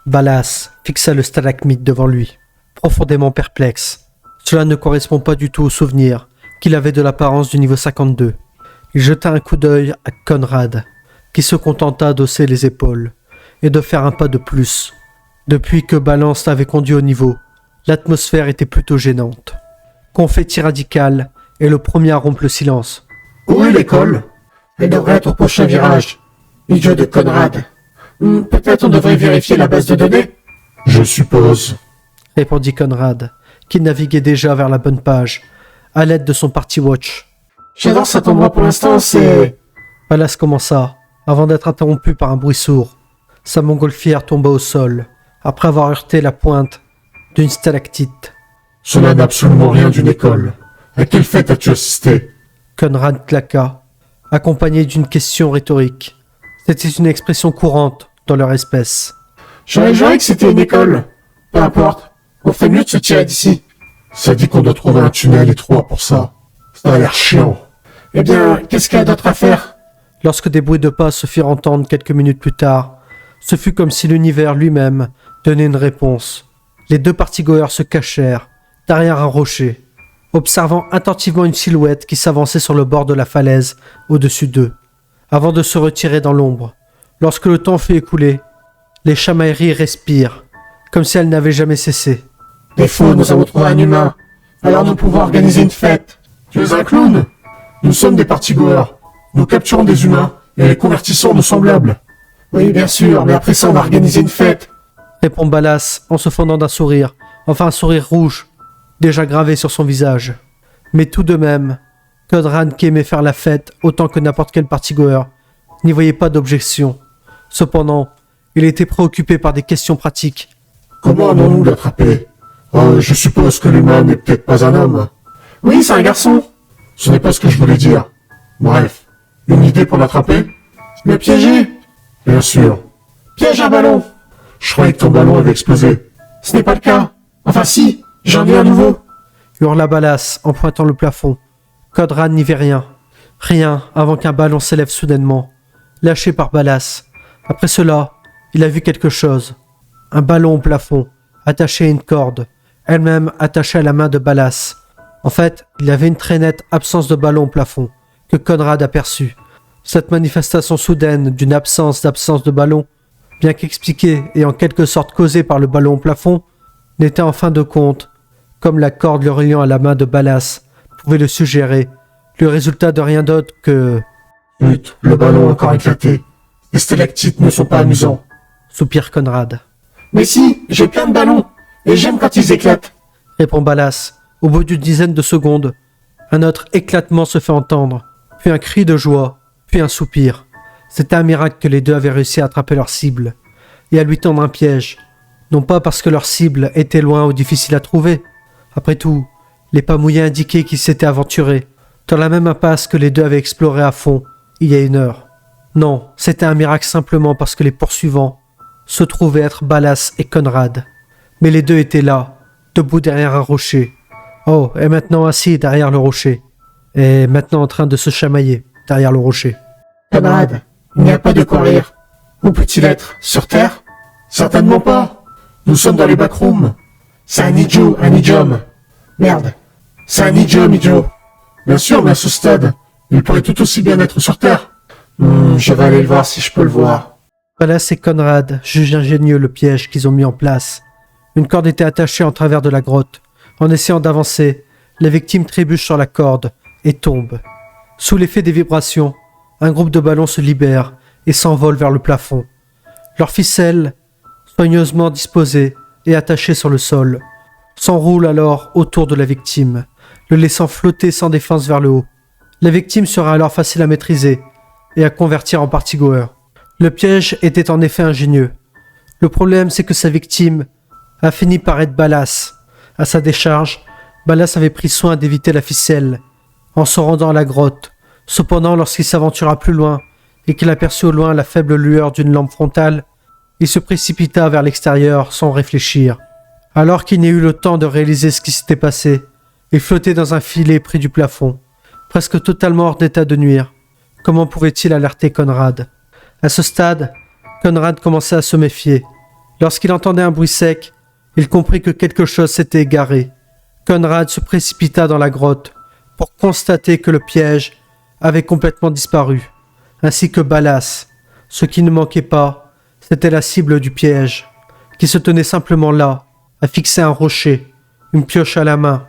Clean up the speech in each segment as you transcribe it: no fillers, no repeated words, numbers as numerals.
Ballas fixa le stalagmite devant lui, profondément perplexe. Cela ne correspond pas du tout au souvenir qu'il avait de l'apparence du niveau 52. Il jeta un coup d'œil à Conrad, qui se contenta d'hausser les épaules et de faire un pas de plus. Depuis que Balance l'avait conduit au niveau, l'atmosphère était plutôt gênante. Confetti radical est le premier à rompre le silence. Où est l'école? Elle devrait être au prochain virage. Idiot de Conrad. Peut-être on devrait vérifier la base de données? Je suppose, Répondit Conrad, qui naviguait déjà vers la bonne page, à l'aide de son Party Watch. J'adore cet endroit pour l'instant, c'est... Ballas commença, avant d'être interrompu par un bruit sourd. Sa montgolfière tomba au sol, après avoir heurté la pointe d'une stalactite. Cela n'a absolument rien d'une école. À quelle fête as-tu assisté? Conrad claqua, accompagné d'une question rhétorique. C'était une expression courante dans leur espèce. J'aurais juré que c'était une école. Peu importe. On fait mieux de se tirer d'ici. Ça dit qu'on doit trouver un tunnel étroit pour ça. Ça a l'air chiant. Eh bien, qu'est-ce qu'il y a d'autre à faire? Lorsque des bruits de pas se firent entendre quelques minutes plus tard, ce fut comme si l'univers lui-même donnait une réponse. Les deux partygoers se cachèrent derrière un rocher, observant attentivement une silhouette qui s'avançait sur le bord de la falaise au-dessus d'eux, avant de se retirer dans l'ombre. Lorsque le temps fut écoulé, les chamailleries respirent, comme si elles n'avaient jamais cessé. Des faux, nous avons trouvé un humain. Alors nous pouvons organiser une fête. Tu es un clown? Nous sommes des partygoers. Nous capturons des humains et les convertissons en nos semblables. Oui, bien sûr, mais après ça, on va organiser une fête. Répond Ballas en se fendant d'un sourire, enfin un sourire rouge, déjà gravé sur son visage. Mais tout de même, Conrad, qui aimait faire la fête autant que n'importe quel partygoer, n'y voyait pas d'objection. Cependant, il était préoccupé par des questions pratiques. Comment allons-nous l'attraper? Je suppose que l'humain n'est peut-être pas un homme. Oui, c'est un garçon. Ce n'est pas ce que je voulais dire. Bref, une idée pour l'attraper? Le piéger? Bien sûr. Piège un ballon. Je croyais que ton ballon avait explosé. Ce n'est pas le cas. Enfin si, j'en ai un nouveau. Hurla Ballas en pointant le plafond. Conrad n'y vit rien. Rien avant qu'un ballon s'élève soudainement, lâché par Ballas. Après cela, il a vu quelque chose. Un ballon au plafond, attaché à une corde, elle-même attachée à la main de Ballas. En fait, il y avait une très nette absence de ballon au plafond, que Conrad aperçut. Cette manifestation soudaine d'une absence de ballon, bien qu'expliquée et en quelque sorte causée par le ballon au plafond, n'était en fin de compte, comme la corde le reliant à la main de Ballas pouvait le suggérer, le résultat de rien d'autre que... Zut, le ballon a encore éclaté. Les stalactites ne sont pas amusants. Soupire Conrad. Mais si, j'ai plein de ballons, et j'aime quand ils éclatent. Répond Ballas. Au bout d'une dizaine de secondes, un autre éclatement se fait entendre, puis un cri de joie, puis un soupir. C'était un miracle que les deux avaient réussi à attraper leur cible, et à lui tendre un piège, non pas parce que leur cible était loin ou difficile à trouver. Après tout, les pas mouillés indiquaient qu'ils s'étaient aventurés, dans la même impasse que les deux avaient exploré à fond, il y a une heure. Non, c'était un miracle simplement parce que les poursuivants se trouvaient être Ballas et Conrad. Mais les deux étaient là, debout derrière un rocher. Oh, et maintenant assis derrière le rocher. Et maintenant en train de se chamailler derrière le rocher. Conrad, il n'y a pas de quoi rire. Où peut-il être? Sur Terre? Certainement pas. Nous sommes dans les backrooms. C'est un idiom. Merde. C'est un idiot. Bien sûr, mais à ce stade, il pourrait tout aussi bien être sur Terre. Je vais aller le voir si je peux le voir. Ballas et Conrad jugent ingénieux le piège qu'ils ont mis en place. Une corde était attachée en travers de la grotte. En essayant d'avancer, la victime trébuche sur la corde et tombe. Sous l'effet des vibrations, un groupe de ballons se libère et s'envole vers le plafond. Leurs ficelles, soigneusement disposées et attachées sur le sol, s'enroulent alors autour de la victime, le laissant flotter sans défense vers le haut. La victime sera alors facile à maîtriser et à convertir en partygoer. Le piège était en effet ingénieux. Le problème, c'est que sa victime a fini par être Ballas. À sa décharge, Ballas avait pris soin d'éviter la ficelle en se rendant à la grotte. Cependant, lorsqu'il s'aventura plus loin et qu'il aperçut au loin la faible lueur d'une lampe frontale, il se précipita vers l'extérieur sans réfléchir. Alors qu'il n'ait eu le temps de réaliser ce qui s'était passé, il flottait dans un filet près du plafond, presque totalement hors d'état de nuire. Comment pouvait-il alerter Conrad? À ce stade, Conrad commençait à se méfier. Lorsqu'il entendait un bruit sec, il comprit que quelque chose s'était égaré. Conrad se précipita dans la grotte pour constater que le piège avait complètement disparu, ainsi que Ballas. Ce qui ne manquait pas, c'était la cible du piège, qui se tenait simplement là, à fixer un rocher, une pioche à la main,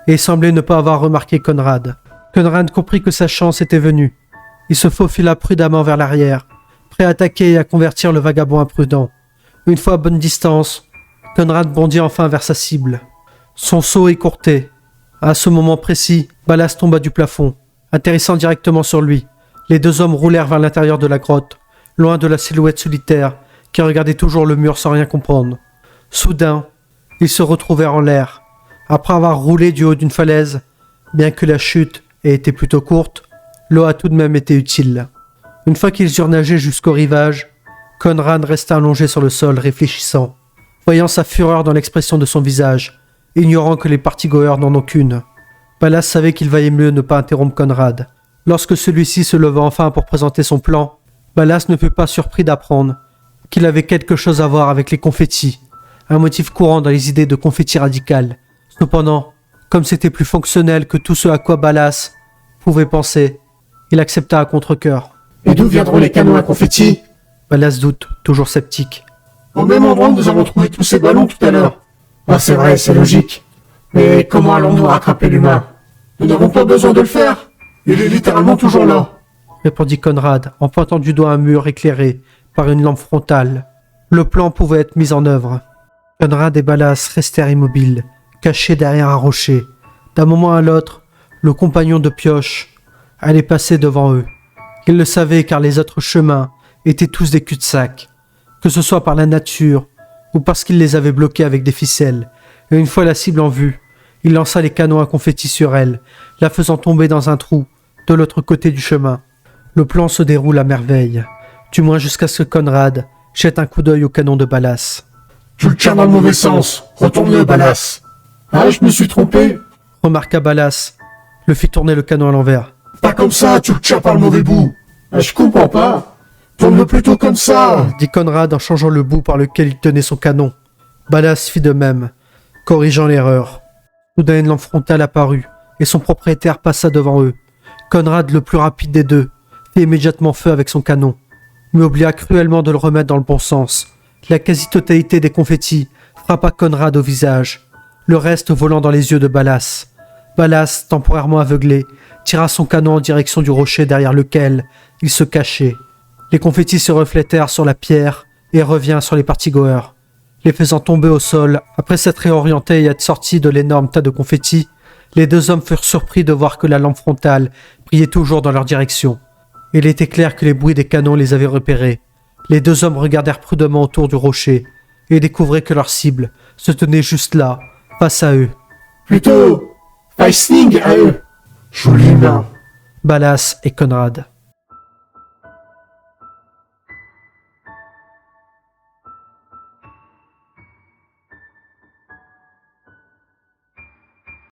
et semblait ne pas avoir remarqué Conrad. Conrad comprit que sa chance était venue. Il se faufila prudemment vers l'arrière, prêt à attaquer et à convertir le vagabond imprudent. Une fois à bonne distance, Conrad bondit enfin vers sa cible. Son saut écourté. À ce moment précis, Ballas tomba du plafond, atterrissant directement sur lui. Les deux hommes roulèrent vers l'intérieur de la grotte, loin de la silhouette solitaire qui regardait toujours le mur sans rien comprendre. Soudain, ils se retrouvèrent en l'air. Après avoir roulé du haut d'une falaise, bien que la chute ait été plutôt courte, l'eau a tout de même été utile. Une fois qu'ils eurent nagé jusqu'au rivage, Conrad resta allongé sur le sol, réfléchissant, voyant sa fureur dans l'expression de son visage, ignorant que les partygoers n'en ont qu'une. Ballas savait qu'il valait mieux ne pas interrompre Conrad. Lorsque celui-ci se leva enfin pour présenter son plan, Ballas ne fut pas surpris d'apprendre qu'il avait quelque chose à voir avec les confettis, un motif courant dans les idées de confettis radicales. Cependant, comme c'était plus fonctionnel que tout ce à quoi Ballas pouvait penser, il accepta à contre-cœur. Et d'où viendront les canons à confettis? Ballas doute, toujours sceptique. Au même endroit où nous avons trouvé tous ces ballons tout à l'heure. Ah, c'est vrai, c'est logique. Mais comment allons-nous rattraper l'humain? Nous n'avons pas besoin de le faire. Il est littéralement toujours là. Répondit Conrad en pointant du doigt un mur éclairé par une lampe frontale. Le plan pouvait être mis en œuvre. Conrad et Ballas restèrent immobiles, cachés derrière un rocher. D'un moment à l'autre, le compagnon de pioche allait passer devant eux. Ils le savaient car les autres chemins étaient tous des cul-de-sac, que ce soit par la nature ou parce qu'il les avait bloqués avec des ficelles. Et une fois la cible en vue, il lança les canons à confetti sur elle, la faisant tomber dans un trou de l'autre côté du chemin. Le plan se déroule à merveille, du moins jusqu'à ce que Conrad jette un coup d'œil au canon de Ballas. Tu le tires dans le mauvais sens. Retourne-le, Ballas. Ah, je me suis trompé. Remarqua Ballas, le fit tourner le canon à l'envers. Pas comme ça, tu le tires par le mauvais bout. Ah, je comprends pas. Tourne-le plutôt comme ça. Dit Conrad en changeant le bout par lequel il tenait son canon. Ballas fit de même, corrigeant l'erreur. Soudain une lampe frontale apparut, et son propriétaire passa devant eux. Conrad, le plus rapide des deux, fit immédiatement feu avec son canon, mais oublia cruellement de le remettre dans le bon sens. La quasi-totalité des confettis frappa Conrad au visage, le reste volant dans les yeux de Ballas. Ballas, temporairement aveuglé, tira son canon en direction du rocher derrière lequel il se cachait. Les confettis se reflétèrent sur la pierre et revinrent sur les partygoers, les faisant tomber au sol. Après s'être réorientés et être sortis de l'énorme tas de confettis, les deux hommes furent surpris de voir que la lampe frontale brillait toujours dans leur direction. Il était clair que les bruits des canons les avaient repérés. Les deux hommes regardèrent prudemment autour du rocher et découvrirent que leur cible se tenait juste là, face à eux. Plutôt, Feisling à eux. Joli main. Ballas et Conrad.